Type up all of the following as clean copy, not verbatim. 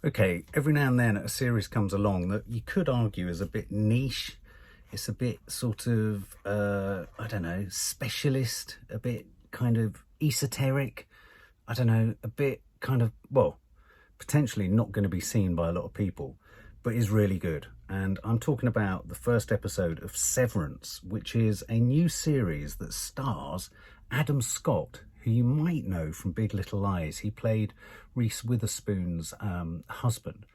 Okay, every now and then a series comes along that you could argue is a bit niche. It's a bit sort of, I don't know, specialist, a bit kind of esoteric. I don't know, a bit kind of, well, potentially not going to be seen by a lot of people, but is really good. And I'm talking about the first episode of Severance, which is a new series that stars Adam Scott, who you might know from Big Little Lies. He played Reese Witherspoon's husband.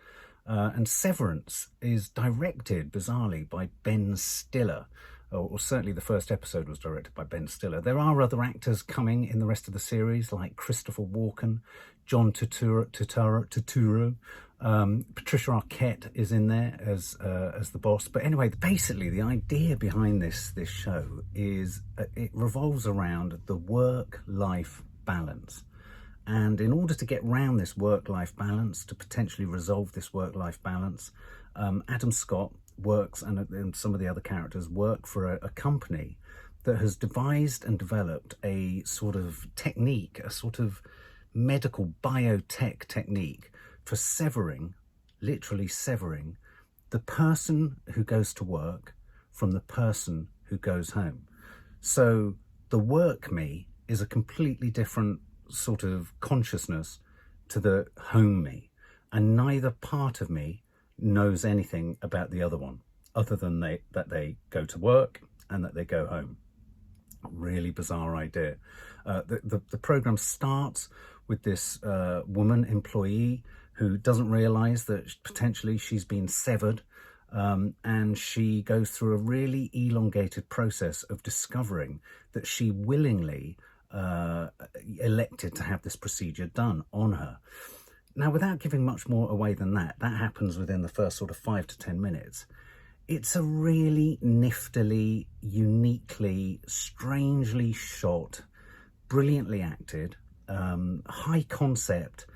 And Severance is directed, bizarrely, by Ben Stiller. Or certainly the first episode was directed by Ben Stiller. There are other actors coming in the rest of the series, like Christopher Walken, John Turturro. Patricia Arquette is in there as the boss. But anyway, basically the idea behind this show is it revolves around the work-life balance. And in order to get round this work-life balance, to potentially resolve this work-life balance, Adam Scott works, and some of the other characters work for a company that has devised and developed a sort of technique, a sort of medical biotech technique for severing, literally severing, the person who goes to work from the person who goes home. So the work me is a completely different sort of consciousness to the home me, and neither part of me knows anything about the other one, other than that they go to work and that they go home. Really bizarre idea. The program starts with this woman employee who doesn't realize that potentially she's been severed, and she goes through a really elongated process of discovering that she willingly elected to have this procedure done on her. Now, without giving much more away than that happens within the first sort of 5 to 10 minutes. It's a really niftily, uniquely, strangely shot, brilliantly acted, high concept,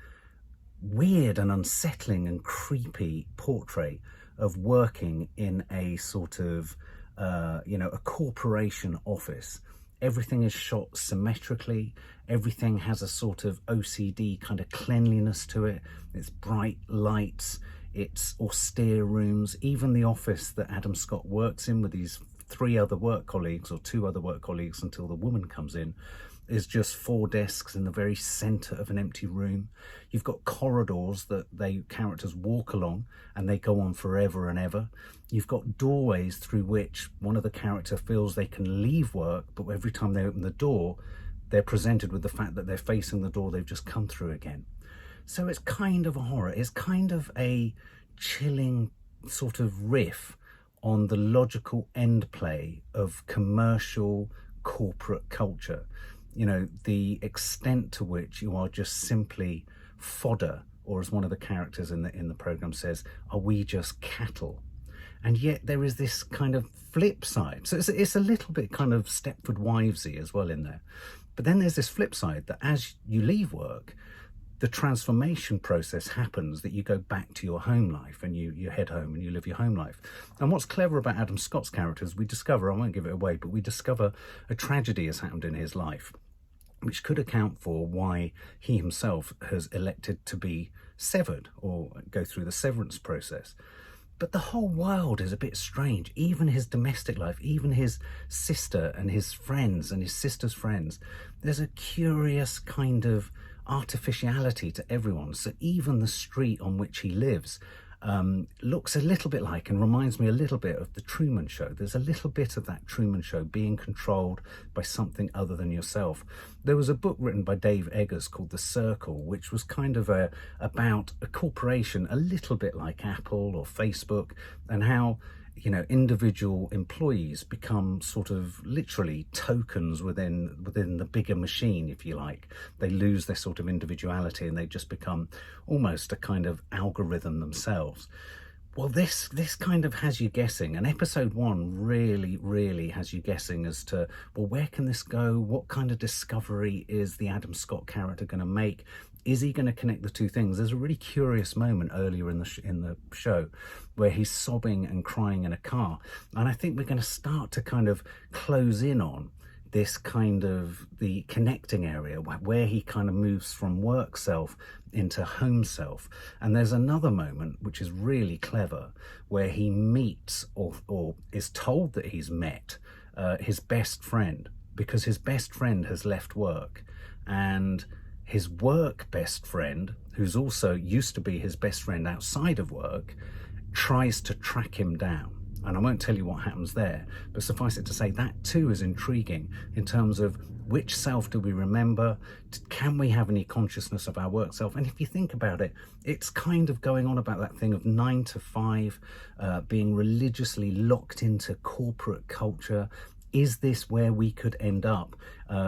weird and unsettling and creepy portrait of working in a sort of, a corporation office. Everything is shot symmetrically. Everything has a sort of OCD kind of cleanliness to it. It's bright lights. It's austere rooms. Even the office that Adam Scott works in with these 3 other work colleagues, or 2 other work colleagues until the woman comes in, is just 4 desks in the very center of an empty room. You've got corridors that characters walk along, and they go on forever and ever. You've got doorways through which one of the characters feels they can leave work, but every time they open the door, they're presented with the fact that they're facing the door they've just come through again. So it's kind of a horror. It's kind of a chilling sort of riff on the logical end play of commercial corporate culture. You know, the extent to which you are just simply fodder, or as one of the characters in the program says, are we just cattle? And yet there is this kind of flip side. So it's a little bit kind of Stepford Wivesy as well in there. But then there's this flip side that as you leave work, the transformation process happens, that you go back to your home life and you head home and you live your home life. And what's clever about Adam Scott's characters, we discover, I won't give it away, but we discover a tragedy has happened in his life, which could account for why he himself has elected to be severed or go through the severance process. But the whole world is a bit strange. Even his domestic life, even his sister and his friends and his sister's friends, there's a curious kind of artificiality to everyone. So even the street on which he lives looks a little bit like, and reminds me a little bit of the Truman Show. There's a little bit of that Truman Show, being controlled by something other than yourself. There was a book written by Dave Eggers called The Circle, which was kind of about a corporation a little bit like Apple or Facebook, and how, you know, individual employees become sort of literally tokens within the bigger machine, if you like. They lose their sort of individuality and they just become almost a kind of algorithm themselves. Well, this kind of has you guessing, and episode 1 really has you guessing as to, well, where can this go? What kind of discovery is the Adam Scott character going to make? Is he going to connect the two things? There's a really curious moment earlier in the show where he's sobbing and crying in a car, and I think we're going to start to kind of close in on this kind of the connecting area where he kind of moves from work self into home self. And there's another moment which is really clever where he meets or is told that he's met his best friend, because his best friend has left work, and his work best friend, who's also used to be his best friend outside of work, tries to track him down. And I won't tell you what happens there, but suffice it to say that too is intriguing in terms of which self do we remember? Can we have any consciousness of our work self? And if you think about it, it's kind of going on about that thing of 9 to 5, being religiously locked into corporate culture. Is this where we could end up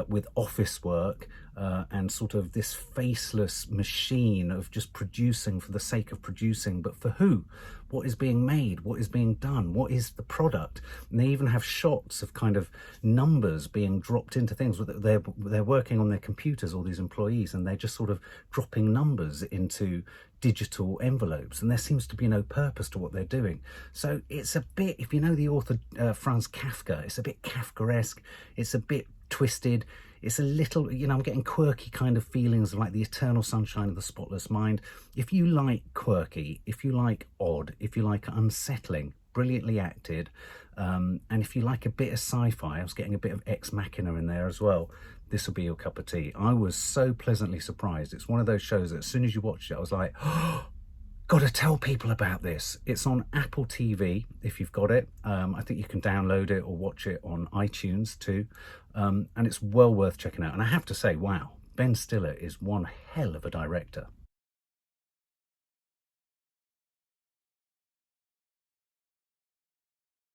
with office work and sort of this faceless machine of just producing for the sake of producing, but for who? What is being made? What is being done? What is the product? And they even have shots of kind of numbers being dropped into things. They're working on their computers, all these employees, and they're just sort of dropping numbers into digital envelopes, and there seems to be no purpose to what they're doing. So it's a bit, if you know the author Franz Kafka, it's a bit Kafkaesque, it's a bit twisted, it's a little, you know, I'm getting quirky kind of feelings like the eternal sunshine of the spotless mind. If you like quirky, if you like odd, if you like unsettling, brilliantly acted, and if you like a bit of sci-fi, I was getting a bit of Ex Machina in there as well, this will be your cup of tea. I was so pleasantly surprised. It's one of those shows that as soon as you watched it, I was like, oh, gotta tell people about this. It's on Apple TV, if you've got it. I think you can download it or watch it on iTunes too. And it's well worth checking out. And I have to say, wow, Ben Stiller is one hell of a director.